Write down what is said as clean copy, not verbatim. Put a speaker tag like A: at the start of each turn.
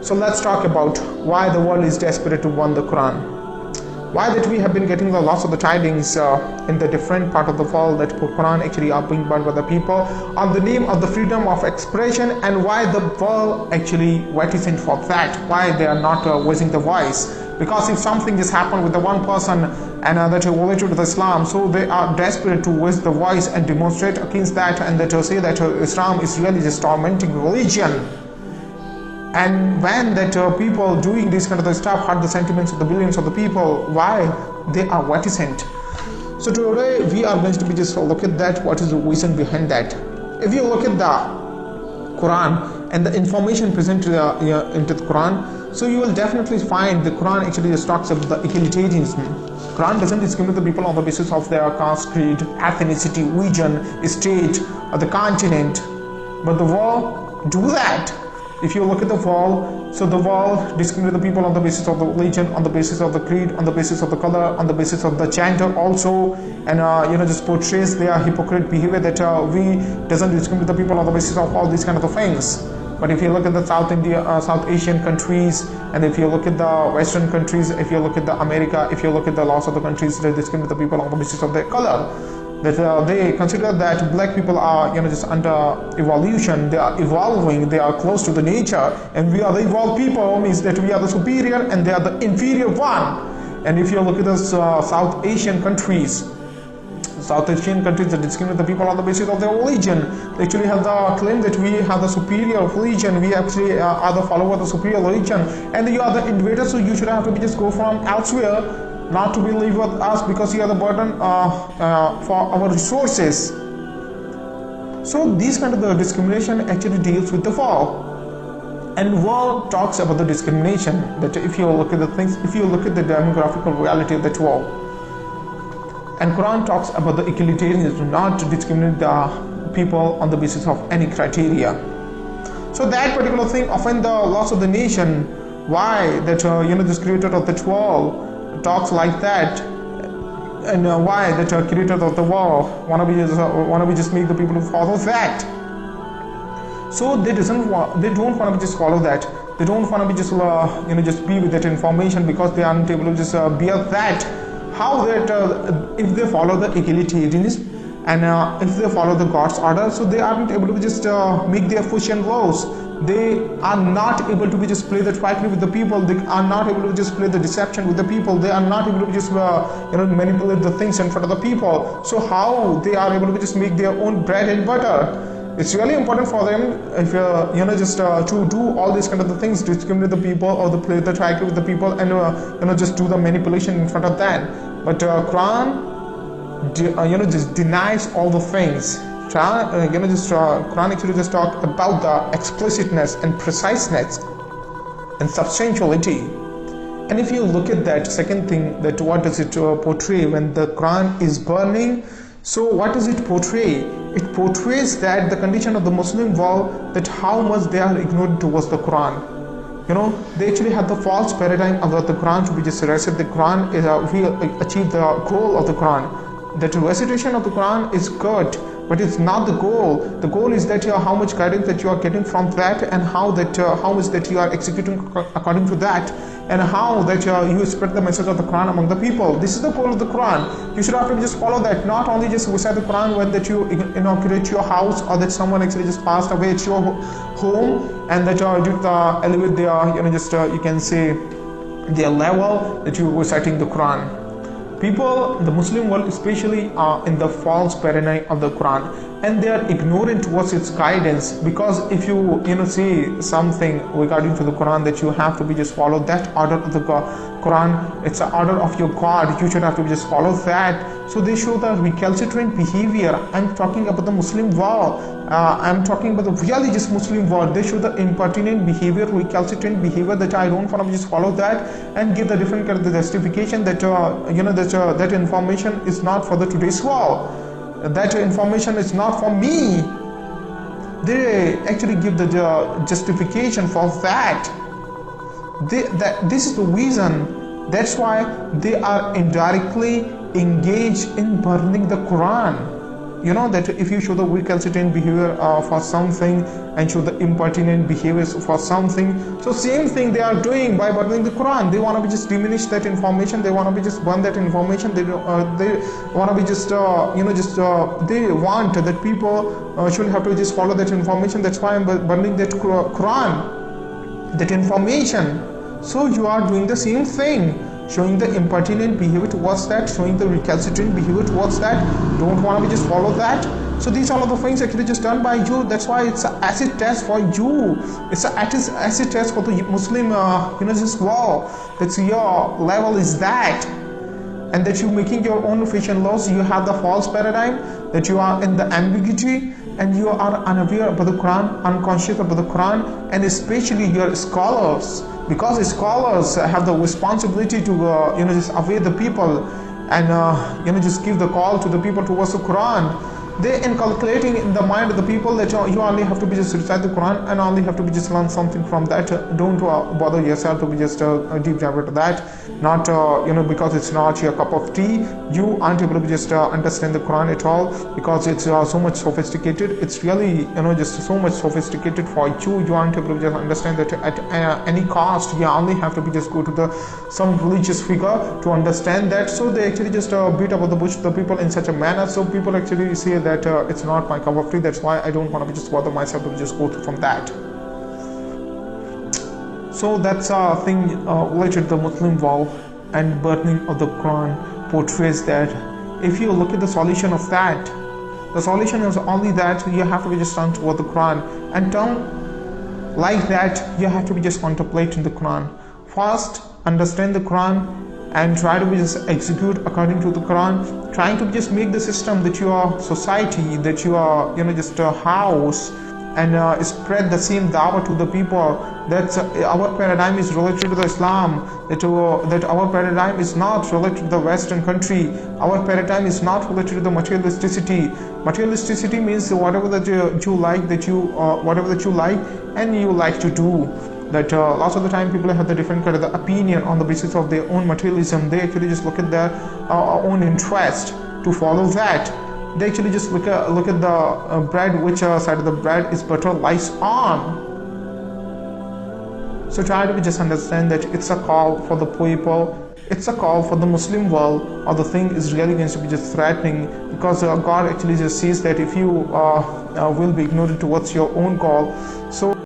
A: So let's talk about why the world is desperate to want the Quran. Why that we have been getting the lots of the tidings in the different part of the world that Quran actually are being burned by the people on the name of the freedom of expression, and why the world actually reticent for that, why they are not raising the voice. Because if something just happened with the one person and that related to Islam, so they are desperate to raise the voice and demonstrate against that, and that say that Islam is really just tormenting religion. And when that people doing this kind of stuff hurt the sentiments of the billions of the people, why they are reticent. So today we are going to be just look at that, what is the reason behind that. If you look at the Quran and the information presented into the Quran, so you will definitely find the Quran actually just talks about the egalitarianism. Quran doesn't discriminate the people on the basis of their caste, creed, ethnicity, region, state, or the continent, but the world do that. If you look at the world, so the world discriminates the people on the basis of the religion, on the basis of the creed, on the basis of the color, on the basis of the gender also, and just portrays their hypocrite behavior that we doesn't discriminate the people on the basis of all these kind of things. But if you look at the South Asian countries, and if you look at the Western countries, if you look at the America, if you look at the laws of the countries, they discriminate the people on the basis of their color. That they consider that black people are just under evolution, they are evolving, they are close to the nature, and we are the evolved people, means that we are the superior and they are the inferior one. And if you look at the South Asian countries that discriminate the people on the basis of their religion, they actually have the claim that we have the superior religion, we actually are the follower of the superior religion, and you are the invader, so you should have to be just go from elsewhere, not to be live with us because you are the burden for our resources. So these kind of the discrimination actually deals with the fall. And world talks about the discrimination, that if you look at the things, if you look at the demographical reality of that world. And Quran talks about the egalitarianism, not to discriminate the people on the basis of any criteria. So that particular thing offend the laws of the nation. Why that this creator of that world talks like that, and why that creator of the world wanna be just make the people to follow that. So they don't want to just follow that. They don't want to be just just be with that information because they aren't able to just bear that. How that if they follow the egalitarianism and if they follow the God's order, so they aren't able to just make their push and laws. They are not able to be just play the trickery with the people. They are not able to just play the deception with the people. They are not able to just manipulate the things in front of the people. So how they are able to just make their own bread and butter? It's really important for them if to do all these kind of the things, discriminate the people or the play the trickery with the people, and just do the manipulation in front of that. But Quran just denies all the things. Quran actually just talk about the explicitness and preciseness and substantiality. And if you look at that second thing, that what does it portray when the Quran is burning? So what does it portray? It portrays that the condition of the Muslim world, that how much they are ignored towards the Quran. They actually have the false paradigm about the Quran to be just recited. The Quran is we achieve the goal of the Quran. That recitation of the Quran is good, but it's not the goal. The goal is that how much guidance that you are getting from that, and how much that you are executing according to that, and how that you spread the message of the Quran among the people. This is the goal of the Quran. You should have to just follow that. Not only just recite the Quran when that you inaugurate your house, or that someone actually just passed away at your home, and that you elevate their you can say their level, that you are reciting the Quran. People, the Muslim world especially, are in the false paradigm of the Quran, and they are ignorant towards its guidance. Because if you see something regarding to the Quran, that you have to be just follow that order of the Quran, it's an order of your God, you should have to just follow that. So they show the recalcitrant behavior. I'm talking about the Muslim world. I'm talking about the really just Muslim world. They show the impertinent behavior, recalcitrant behavior, that I don't want to just follow that, and give the different kind of the justification that that information is not for the today's world. That information is not for me. They actually give the justification for that. This is the reason. That's why they are indirectly engaged in burning the Quran. that if you show the recalcitrant behavior for something and show the impertinent behaviors for something, so same thing they are doing by burning the Quran. They want to be just diminish that information, they want to be just burn that information, they want to be just they want that people should have to just follow that information. That's why I'm burning that Quran, that information. So you are doing the same thing, showing the impertinent behavior towards that, showing the recalcitrant behavior towards that. Don't want to be just follow that. So these are all the things actually just done by you. That's why it's an acid test for you. It's an acid test for the Muslim just wow, that's your level is that. And that you're making your own fashion laws. You have the false paradigm, that you are in the ambiguity, and you are unaware about the Quran, unconscious about the Quran, and especially your scholars, because scholars have the responsibility to just aware the people and just give the call to the people towards the Quran. They inculcating in the mind of the people that you only have to be just recite the Quran and only have to be just learn something from that. Don't bother yourself to be just deep dive into that. Not because it's not your cup of tea. You aren't able to just understand the Quran at all, because it's so much sophisticated. It's really just so much sophisticated for you. You aren't able to just understand that at any cost. You only have to be just go to some religious figure to understand that. So they actually just beat about the bush the people in such a manner. So people actually say that it's not my cup of tea. That's why I don't want to just bother myself to just go through from that. So that's a thing related to the Muslim vow and burning of the Quran portrays that. If you look at the solution of that, the solution is only that you have to be just turn toward the Quran, and turn like that you have to be just contemplating the Quran. First, understand the Quran and try to be just execute according to the Quran, trying to just make the system that your society, that your just a house, and spread the same dawah to the people. That our paradigm is related to the Islam, that our paradigm is not related to the Western country. Our paradigm is not related to the materialisticity. Materialisticity means whatever that you like, whatever that you like and you like to do. That lots of the time people have the different kind of the opinion on the basis of their own materialism. They actually just look at their own interest to follow that. They actually just look at the bread, which side of the bread is butter lies on. So try to just understand that it's a call for the people, it's a call for the Muslim world, or the thing is really going to be just threatening, because God actually just sees that if you will be ignorant towards your own call, so